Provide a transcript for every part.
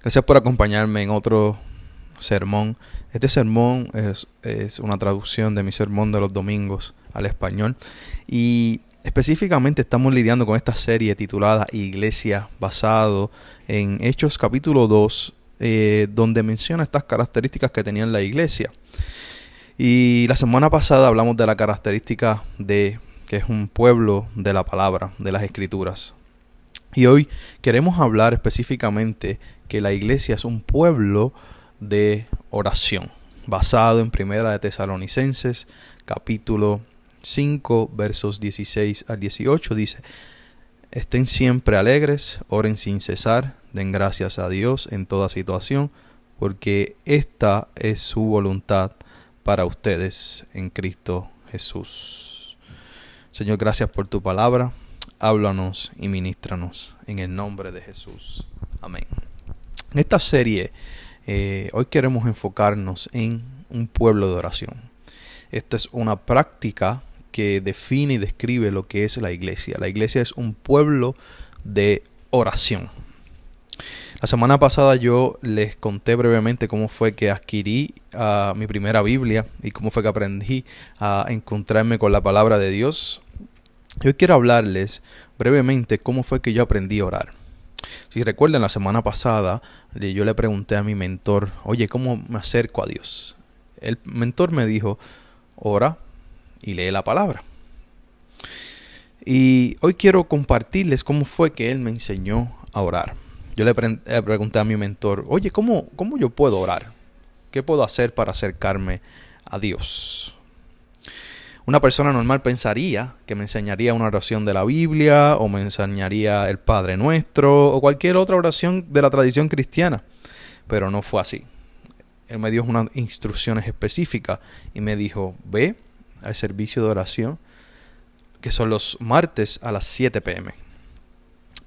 Gracias por acompañarme en otro sermón. Este sermón es una traducción de mi sermón de los domingos al español. Y específicamente estamos lidiando con esta serie titulada Iglesia, basado en Hechos capítulo 2, donde menciona estas características que tenía la iglesia. Y la semana pasada hablamos de la característica de que es un pueblo de la palabra, de las escrituras. Y hoy queremos hablar específicamente que la iglesia es un pueblo de oración, basado en Primera de Tesalonicenses, capítulo 5, versos 16 al 18. Dice: estén siempre alegres, oren sin cesar, den gracias a Dios en toda situación, porque esta es su voluntad para ustedes en Cristo Jesús. Señor, gracias por tu palabra. Háblanos y ministranos en el nombre de Jesús. Amén. En esta serie, hoy queremos enfocarnos en un pueblo de oración. Esta es una práctica que define y describe lo que es la iglesia. La iglesia es un pueblo de oración. La semana pasada yo les conté brevemente cómo fue que adquirí mi primera Biblia y cómo fue que aprendí a encontrarme con la palabra de Dios. Yo quiero hablarles brevemente cómo fue que yo aprendí a orar. Si recuerdan, la semana pasada yo le pregunté a mi mentor: oye, ¿cómo me acerco a Dios? El mentor me dijo: ora y lee la palabra. Y hoy quiero compartirles cómo fue que él me enseñó a orar. Yo le pregunté a mi mentor: oye, ¿cómo yo puedo orar? ¿Qué puedo hacer para acercarme a Dios? Una persona normal pensaría que me enseñaría una oración de la Biblia, o me enseñaría el Padre Nuestro, o cualquier otra oración de la tradición cristiana. Pero no fue así. Él me dio unas instrucciones específicas y me dijo: ve al servicio de oración, que son los martes a las 7 p.m.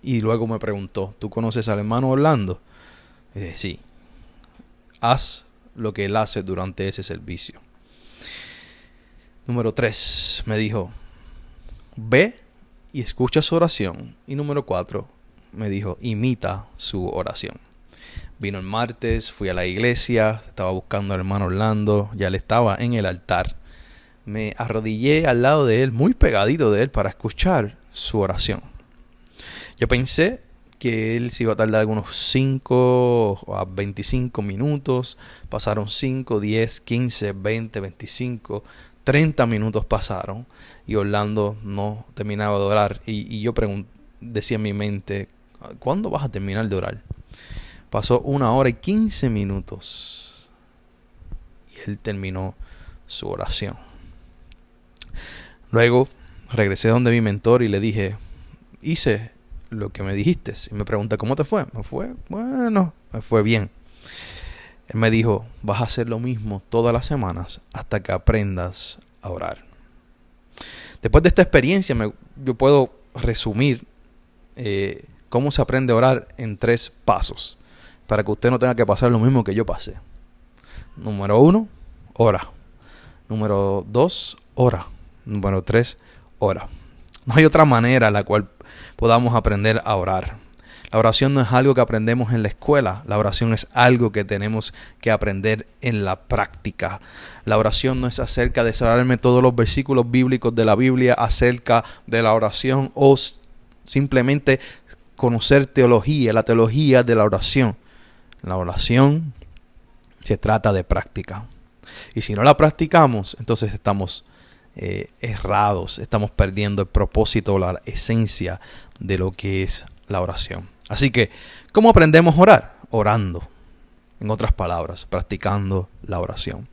Y luego me preguntó: ¿tú conoces al hermano Orlando? Sí. Haz lo que él hace durante ese servicio. Número 3, me dijo: ve y escucha su oración. Y número 4, me dijo: imita su oración. Vino el martes, fui a la iglesia, estaba buscando al hermano Orlando, ya él estaba en el altar. Me arrodillé al lado de él, muy pegadito de él, para escuchar su oración. Yo pensé que él se iba a tardar algunos 5 a 25 minutos. Pasaron 5, 10, 15, 20, 25... 30 minutos pasaron y Orlando no terminaba de orar. Y yo decía en mi mente: ¿cuándo vas a terminar de orar? Pasó 1 hora y 15 minutos y él terminó su oración. Luego regresé donde mi mentor y le dije: hice lo que me dijiste. Y me pregunta: ¿cómo te fue? Me fue bien. Él me dijo: vas a hacer lo mismo todas las semanas hasta que aprendas a orar. Después de esta experiencia, yo puedo resumir cómo se aprende a orar en 3 pasos, para que usted no tenga que pasar lo mismo que yo pasé. Número 1, ora. Número 2, ora. Número 3, ora. No hay otra manera en la cual podamos aprender a orar. La oración no es algo que aprendemos en la escuela. La oración es algo que tenemos que aprender en la práctica. La oración no es acerca de saberme todos los versículos bíblicos de la Biblia acerca de la oración, o simplemente conocer teología, la teología de la oración. La oración se trata de práctica. Y si no la practicamos, entonces estamos errados. Estamos perdiendo el propósito, la esencia de lo que es la oración. Así que, ¿cómo aprendemos a orar? Orando. En otras palabras, practicando la oración.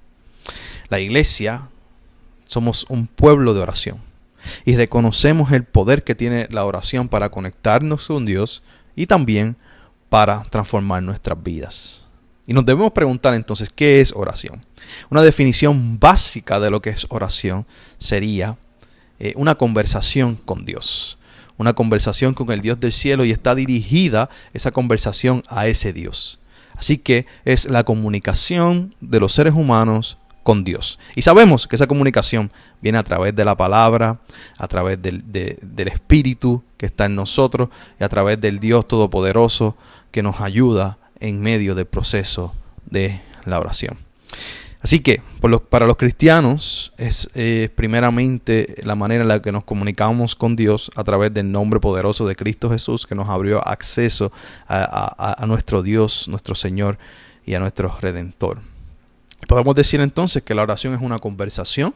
La iglesia somos un pueblo de oración y reconocemos el poder que tiene la oración para conectarnos con Dios y también para transformar nuestras vidas. Y nos debemos preguntar entonces: ¿qué es oración? Una definición básica de lo que es oración sería una conversación con Dios. Una conversación con el Dios del cielo, y está dirigida esa conversación a ese Dios. Así que es la comunicación de los seres humanos con Dios. Y sabemos que esa comunicación viene a través de la palabra, a través del Espíritu que está en nosotros y a través del Dios Todopoderoso que nos ayuda en medio del proceso de la oración. Así que para los cristianos es primeramente la manera en la que nos comunicamos con Dios a través del nombre poderoso de Cristo Jesús, que nos abrió acceso a nuestro Dios, nuestro Señor y a nuestro Redentor. Podemos decir entonces que la oración es una conversación,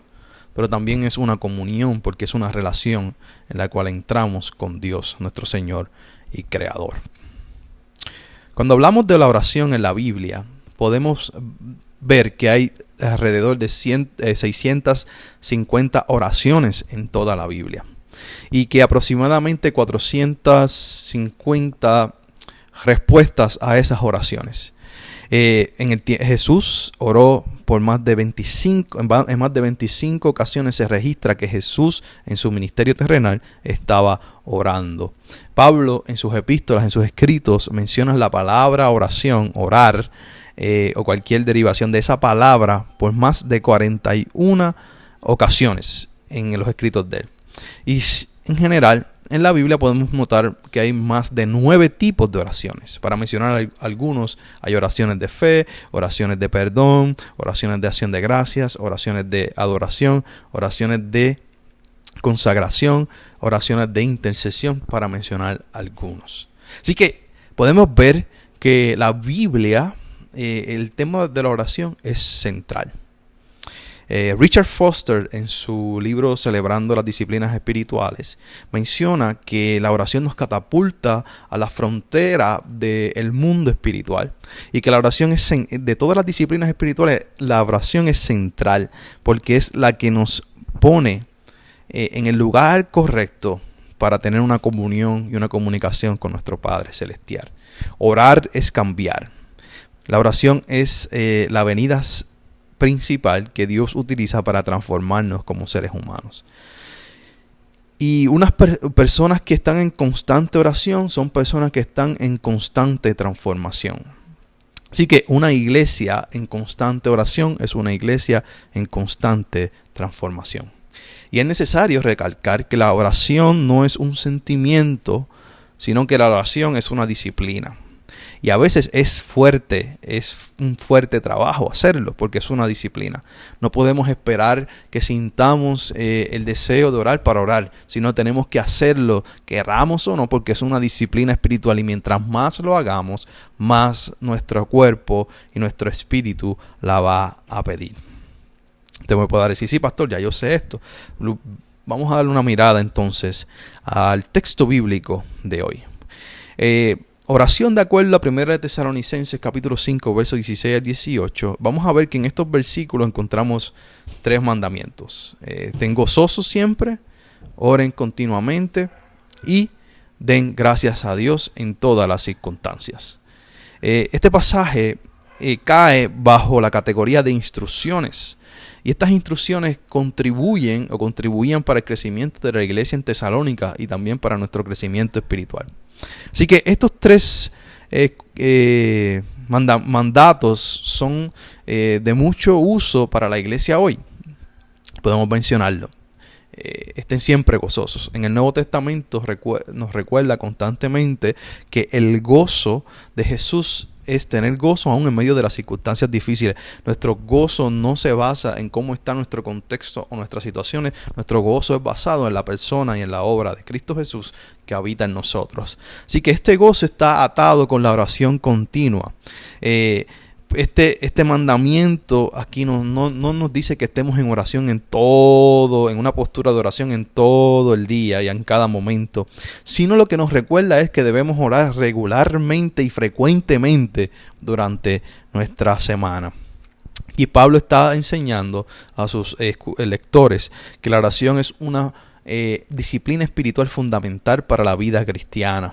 pero también es una comunión, porque es una relación en la cual entramos con Dios, nuestro Señor y Creador. Cuando hablamos de la oración en la Biblia, podemos ver que hay alrededor de 650 oraciones en toda la Biblia y que aproximadamente 450 respuestas a esas oraciones. Jesús oró por más de 25, en más de 25 ocasiones se registra que Jesús en su ministerio terrenal estaba orando. Pablo en sus epístolas, en sus escritos, menciona la palabra oración, orar, o cualquier derivación de esa palabra por más de 41 ocasiones en los escritos de él. Y en general, en la Biblia podemos notar que hay más de 9 tipos de oraciones. Para mencionar algunos, hay oraciones de fe, oraciones de perdón, oraciones de acción de gracias, oraciones de adoración, oraciones de consagración, oraciones de intercesión, para mencionar algunos. Así que podemos ver que la Biblia, el tema de la oración es central. Richard Foster, en su libro Celebrando las Disciplinas Espirituales, menciona que la oración nos catapulta a la frontera del mundo espiritual y que la oración es, de todas las disciplinas espirituales, la oración es central porque es la que nos pone en el lugar correcto para tener una comunión y una comunicación con nuestro Padre Celestial. Orar es cambiar. La oración es la venida principal que Dios utiliza para transformarnos como seres humanos. Y unas personas que están en constante oración son personas que están en constante transformación. Así que una iglesia en constante oración es una iglesia en constante transformación. Y es necesario recalcar que la oración no es un sentimiento, sino que la oración es una disciplina. Y a veces es un fuerte trabajo hacerlo, porque es una disciplina. No podemos esperar que sintamos el deseo de orar para orar, sino tenemos que hacerlo, queramos o no, porque es una disciplina espiritual. Y mientras más lo hagamos, más nuestro cuerpo y nuestro espíritu la va a pedir. Te voy a poder decir, sí, pastor, ya yo sé esto. Vamos a darle una mirada entonces al texto bíblico de hoy. Oración de acuerdo a 1 Tesalonicenses capítulo 5 versos 16 al 18. Vamos a ver que en estos versículos encontramos 3 mandamientos. Estén gozosos siempre, oren continuamente y den gracias a Dios en todas las circunstancias. Este pasaje cae bajo la categoría de instrucciones. Y estas instrucciones contribuían para el crecimiento de la iglesia en Tesalónica y también para nuestro crecimiento espiritual. Así que estos 3 mandatos son de mucho uso para la iglesia hoy. Podemos mencionarlo. Estén siempre gozosos. En el Nuevo Testamento nos recuerda constantemente que el gozo de Jesús es tener gozo aún en medio de las circunstancias difíciles. Nuestro gozo no se basa en cómo está nuestro contexto o nuestras situaciones. Nuestro gozo es basado en la persona y en la obra de Cristo Jesús que habita en nosotros. Así que este gozo está atado con la oración continua. Este mandamiento aquí no nos dice que estemos en oración en una postura de oración en todo el día y en cada momento, sino lo que nos recuerda es que debemos orar regularmente y frecuentemente durante nuestra semana. Y Pablo está enseñando a sus lectores que la oración es una disciplina espiritual fundamental para la vida cristiana.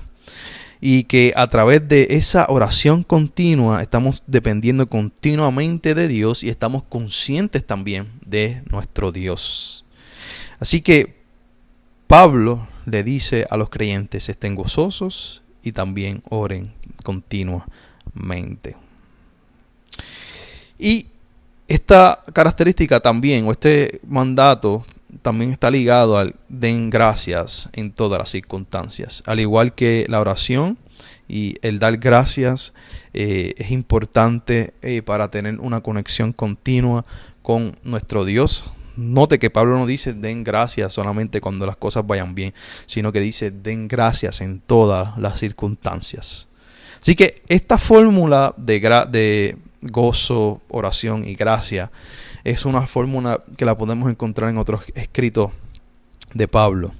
Y que a través de esa oración continua estamos dependiendo continuamente de Dios y estamos conscientes también de nuestro Dios. Así que Pablo le dice a los creyentes, estén gozosos y también oren continuamente. Y esta característica también, o este mandato, también está ligado al den gracias en todas las circunstancias. Al igual que la oración y el dar gracias es importante para tener una conexión continua con nuestro Dios. Note que Pablo no dice den gracias solamente cuando las cosas vayan bien, sino que dice den gracias en todas las circunstancias. Así que esta fórmula de gozo, oración y gracia es una fórmula que la podemos encontrar en otros escritos de Pablo.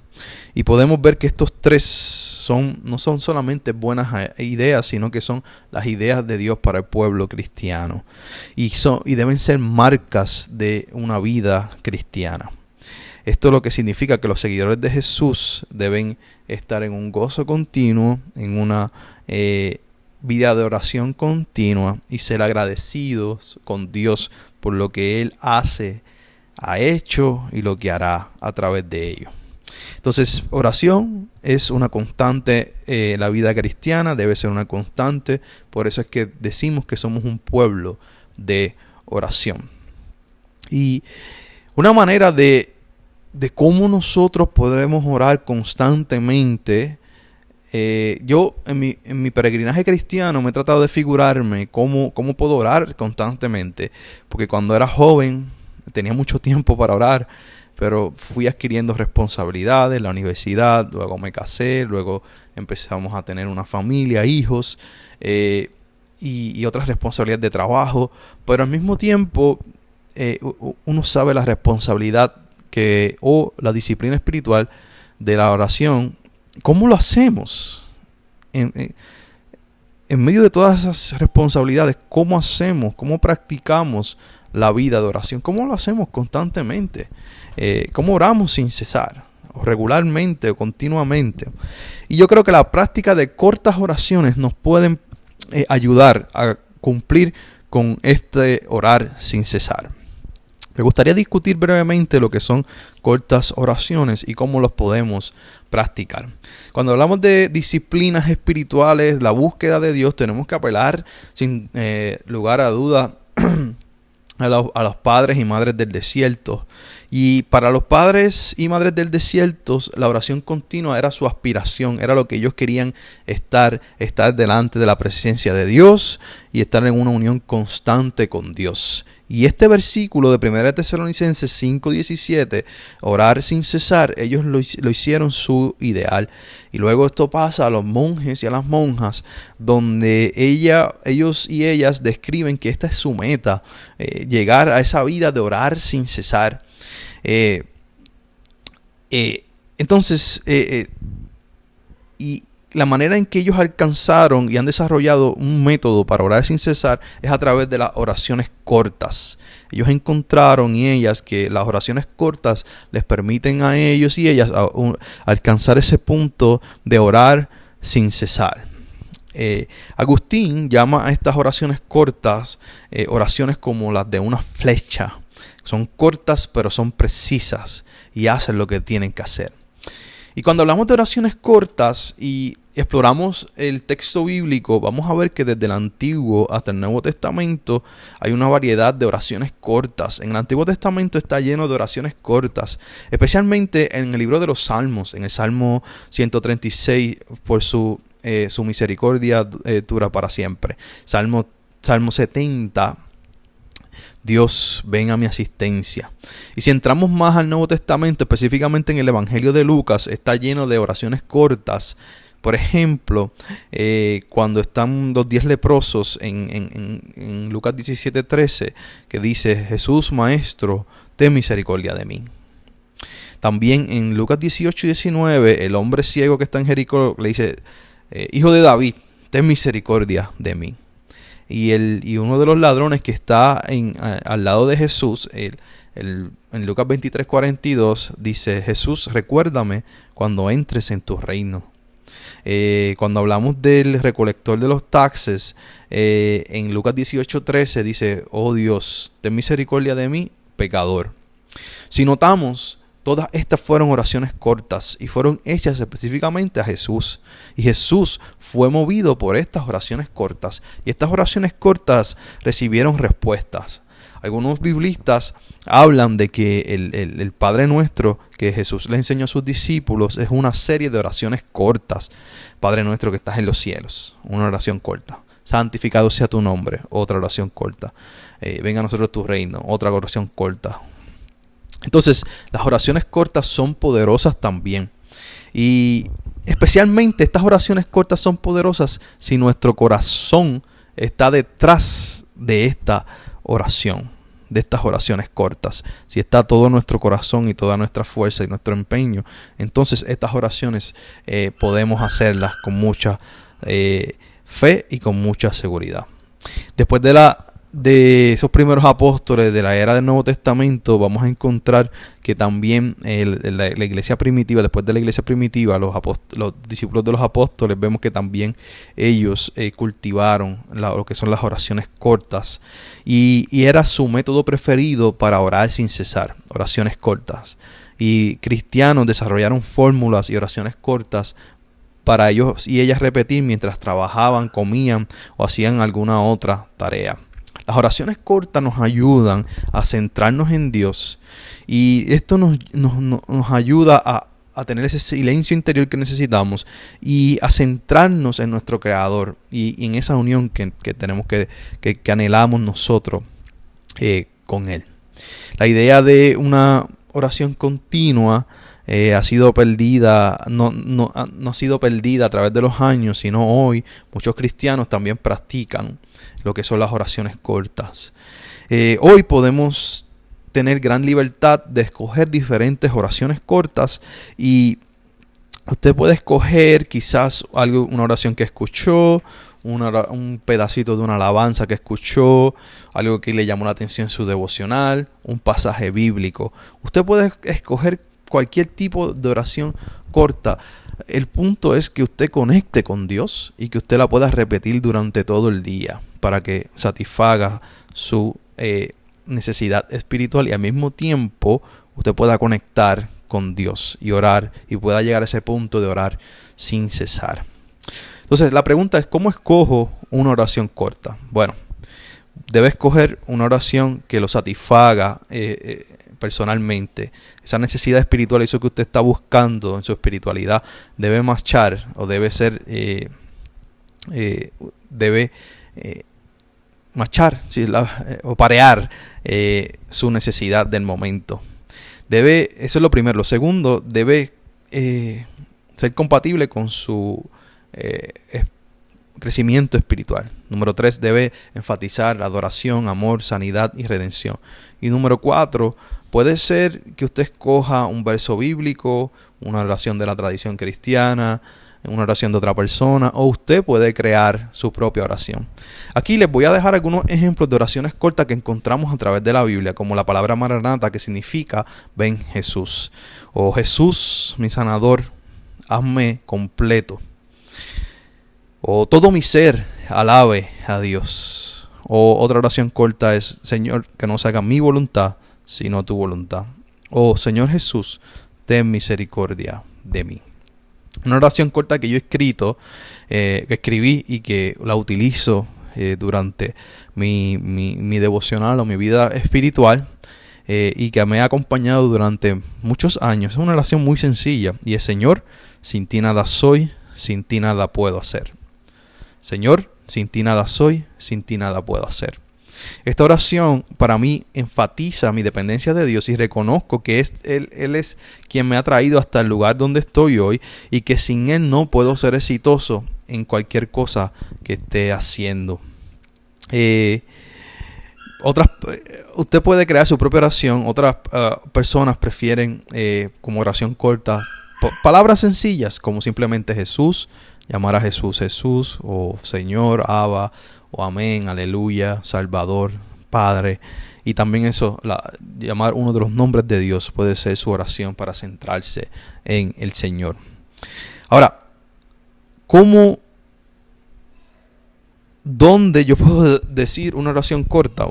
Y podemos ver que estos tres no son solamente buenas ideas, sino que son las ideas de Dios para el pueblo cristiano. Y deben ser marcas de una vida cristiana. Esto es lo que significa que los seguidores de Jesús deben estar en un gozo continuo, en una vida de oración continua y ser agradecidos con Dios por lo que Él ha hecho y lo que hará a través de ello. Entonces, oración es una constante, la vida cristiana debe ser una constante, por eso es que decimos que somos un pueblo de oración. Y una manera de cómo nosotros podemos orar constantemente, yo en mi peregrinaje cristiano me he tratado de figurarme cómo puedo orar constantemente, porque cuando era joven tenía mucho tiempo para orar, pero fui adquiriendo responsabilidades, la universidad, luego me casé, luego empezamos a tener una familia, hijos y otras responsabilidades de trabajo. Pero al mismo tiempo uno sabe la responsabilidad o la disciplina espiritual de la oración. ¿Cómo lo hacemos? En medio de todas esas responsabilidades, ¿cómo hacemos? ¿Cómo practicamos la vida de oración? ¿Cómo lo hacemos constantemente? ¿Cómo oramos sin cesar? O regularmente o continuamente. Y yo creo que la práctica de cortas oraciones nos pueden ayudar a cumplir con este orar sin cesar. Me gustaría discutir brevemente lo que son cortas oraciones y cómo los podemos practicar. Cuando hablamos de disciplinas espirituales, la búsqueda de Dios, tenemos que apelar sin lugar a duda a los padres y madres del desierto. Y para los padres y madres del desierto, la oración continua era su aspiración, era lo que ellos querían estar delante de la presencia de Dios y estar en una unión constante con Dios. Y este versículo de 1 Tesalonicenses 5:17, orar sin cesar, ellos lo hicieron su ideal. Y luego esto pasa a los monjes y a las monjas, donde ellos y ellas describen que esta es su meta, llegar a esa vida de orar sin cesar. Entonces, y la manera en que ellos alcanzaron y han desarrollado un método para orar sin cesar es a través de las oraciones cortas. Ellos encontraron y ellas que las oraciones cortas les permiten a ellos y ellas alcanzar ese punto de orar sin cesar. Agustín llama a estas oraciones cortas oraciones como las de una flecha. Son cortas pero son precisas y hacen lo que tienen que hacer. Y cuando hablamos de oraciones cortas y exploramos el texto bíblico, vamos a ver que desde el Antiguo hasta el Nuevo Testamento hay una variedad de oraciones cortas. En el Antiguo Testamento está lleno de oraciones cortas, especialmente en el libro de los Salmos. En el Salmo 136, por su misericordia dura para siempre. Salmo 70. Dios, ven a mi asistencia. Y si entramos más al Nuevo Testamento, específicamente en el Evangelio de Lucas, está lleno de oraciones cortas. Por ejemplo, cuando están los 10 leprosos en Lucas 17:13, que dice, Jesús, Maestro, ten misericordia de mí. También en Lucas 18:19, el hombre ciego que está en Jericó le dice, Hijo de David, ten misericordia de mí. Y uno de los ladrones que está al lado de Jesús, en Lucas 23:42, dice, Jesús, recuérdame cuando entres en tu reino. Cuando hablamos del recolector de los taxes, en Lucas 18:13 dice, oh Dios, ten misericordia de mí, pecador. Si notamos, todas estas fueron oraciones cortas y fueron hechas específicamente a Jesús. Y Jesús fue movido por estas oraciones cortas. Y estas oraciones cortas recibieron respuestas. Algunos biblistas hablan de que el Padre Nuestro que Jesús le enseñó a sus discípulos es una serie de oraciones cortas. Padre Nuestro que estás en los cielos, una oración corta. Santificado sea tu nombre, otra oración corta. Venga a nosotros tu reino, otra oración corta. Entonces, las oraciones cortas son poderosas también. Y especialmente estas oraciones cortas son poderosas si nuestro corazón está detrás de esta oración, de estas oraciones cortas. Si está todo nuestro corazón y toda nuestra fuerza y nuestro empeño, entonces estas oraciones podemos hacerlas con mucha fe y con mucha seguridad. Después de esos primeros apóstoles de la era del Nuevo Testamento, vamos a encontrar que también la iglesia primitiva, después de la iglesia primitiva, los discípulos de los apóstoles, vemos que también ellos cultivaron lo que son las oraciones cortas y era su método preferido para orar sin cesar, oraciones cortas. Y cristianos desarrollaron fórmulas y oraciones cortas para ellos y ellas repetir mientras trabajaban, comían o hacían alguna otra tarea. Las oraciones cortas nos ayudan a centrarnos en Dios y esto nos ayuda a tener ese silencio interior que necesitamos y a centrarnos en nuestro Creador y en esa unión que tenemos que anhelamos nosotros con Él. La idea de una oración continua ha sido perdida, no ha sido perdida a través de los años, sino hoy muchos cristianos también practican lo que son las oraciones cortas. Hoy podemos tener gran libertad de escoger diferentes oraciones cortas y usted puede escoger quizás una oración que escuchó, un pedacito de una alabanza que escuchó, algo que le llamó la atención en su devocional, un pasaje bíblico. Usted puede escoger cualquier tipo de oración corta. El punto es que usted conecte con Dios y que usted la pueda repetir durante todo el día para que satisfaga su necesidad espiritual y al mismo tiempo usted pueda conectar con Dios y orar y pueda llegar a ese punto de orar sin cesar. Entonces la pregunta es, ¿cómo escojo una oración corta? Bueno, debe escoger una oración que lo satisfaga personalmente. Esa necesidad espiritual, eso que usted está buscando en su espiritualidad, debe marchar o debe ser, marchar o parear su necesidad del momento. Eso es lo primero. Lo segundo, debe ser compatible con su crecimiento espiritual. Número 3, debe enfatizar adoración, amor, sanidad y redención. Y número 4, puede ser que usted escoja un verso bíblico, una oración de la tradición cristiana, una oración de otra persona, o usted puede crear su propia oración. Aquí les voy a dejar algunos ejemplos de oraciones cortas que encontramos a través de la Biblia, como la palabra Maranata, que significa ven Jesús, o Jesús, mi sanador, hazme completo, o todo mi ser alabe a Dios. O otra oración corta es, Señor, que no se haga mi voluntad, sino tu voluntad. O Señor Jesús, ten misericordia de mí. Una oración corta que yo que escribí y que la utilizo durante mi devocional o mi vida espiritual y que me ha acompañado durante muchos años. Es una oración muy sencilla y es: Señor, sin ti nada soy, sin ti nada puedo hacer. Señor, sin ti nada soy, sin ti nada puedo hacer. Esta oración para mí enfatiza mi dependencia de Dios y reconozco que Él es quien me ha traído hasta el lugar donde estoy hoy y que sin Él no puedo ser exitoso en cualquier cosa que esté haciendo. Usted puede crear su propia oración. Otras personas prefieren como oración corta palabras sencillas como simplemente Jesús, llamar a Jesús Jesús, o Señor, Abba, o Amén, Aleluya, Salvador, Padre. Y también llamar uno de los nombres de Dios puede ser su oración para centrarse en el Señor. Ahora, ¿cómo ¿Dónde yo puedo decir una oración corta?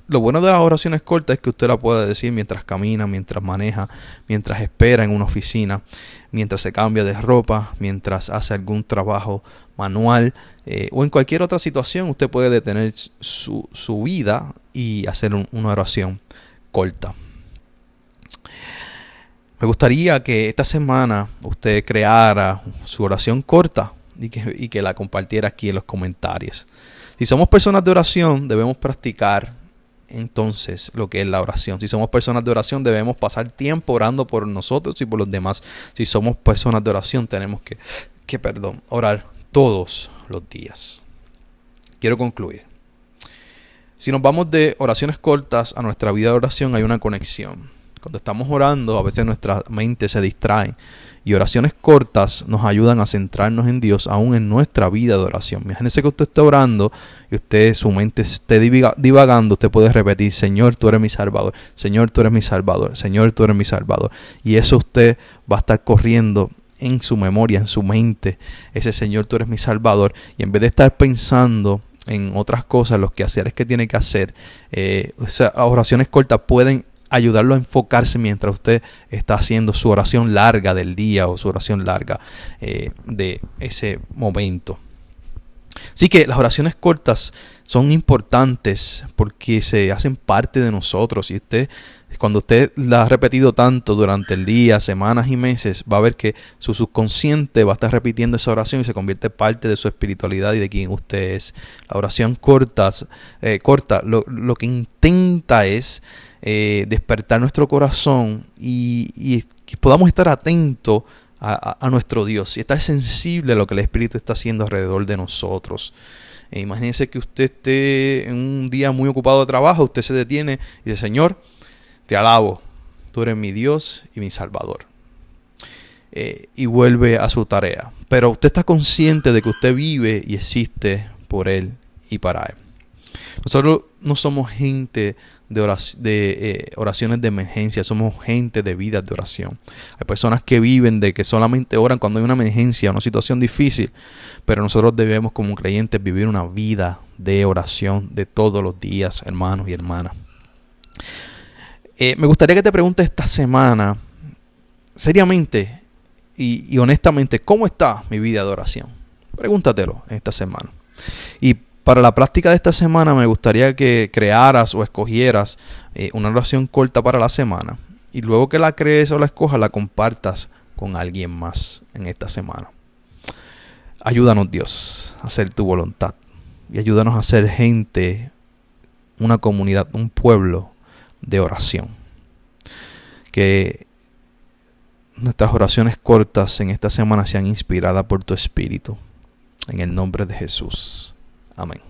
Lo bueno de las oraciones cortas es que usted la puede decir mientras camina, mientras maneja, mientras espera en una oficina, mientras se cambia de ropa, mientras hace algún trabajo manual o en cualquier otra situación. Usted puede detener su vida y hacer una oración corta. Me gustaría que esta semana usted creara su oración corta y que la compartiera aquí en los comentarios. Si somos personas de oración, debemos practicar entonces lo que es la oración. Si somos personas de oración, debemos pasar tiempo orando por nosotros y por los demás. Si somos personas de oración, tenemos que orar todos los días. Quiero concluir. Si nos vamos de oraciones cortas a nuestra vida de oración, hay una conexión. Cuando estamos orando, a veces nuestra mente se distrae. Y oraciones cortas nos ayudan a centrarnos en Dios aún en nuestra vida de oración. Imagínese que usted esté orando y su mente esté divagando. Usted puede repetir: Señor, tú eres mi Salvador. Señor, tú eres mi Salvador. Señor, tú eres mi Salvador. Y eso usted va a estar corriendo en su memoria, en su mente. Ese Señor, tú eres mi Salvador. Y en vez de estar pensando en otras cosas, los quehaceres que tiene que hacer, esas oraciones cortas pueden ayudarlo a enfocarse mientras usted está haciendo su oración larga del día o su oración larga de ese momento. Así que las oraciones cortas son importantes porque se hacen parte de nosotros. Y cuando usted las ha repetido tanto durante el día, semanas y meses, va a ver que su subconsciente va a estar repitiendo esa oración y se convierte parte de su espiritualidad y de quien usted es. La oración corta lo que intenta es despertar nuestro corazón y que podamos estar atentos a nuestro Dios y estar sensible a lo que el Espíritu está haciendo alrededor de nosotros. Imagínense que usted esté en un día muy ocupado de trabajo, usted se detiene y dice: Señor, te alabo, tú eres mi Dios y mi Salvador. Y vuelve a su tarea. Pero usted está consciente de que usted vive y existe por Él y para Él. Nosotros no somos gente de oraciones de emergencia, somos gente de vidas de oración. Hay personas que viven de que solamente oran cuando hay una emergencia, una situación difícil, pero nosotros debemos como creyentes vivir una vida de oración de todos los días, hermanos y hermanas. Me gustaría que te preguntes esta semana, seriamente y honestamente, ¿cómo está mi vida de oración? Pregúntatelo en esta semana. Y para la práctica de esta semana me gustaría que crearas o escogieras una oración corta para la semana. Y luego que la crees o la escojas, la compartas con alguien más en esta semana. Ayúdanos, Dios, a hacer tu voluntad. Y ayúdanos a ser gente, una comunidad, un pueblo de oración. Que nuestras oraciones cortas en esta semana sean inspiradas por tu Espíritu. En el nombre de Jesús. Amén.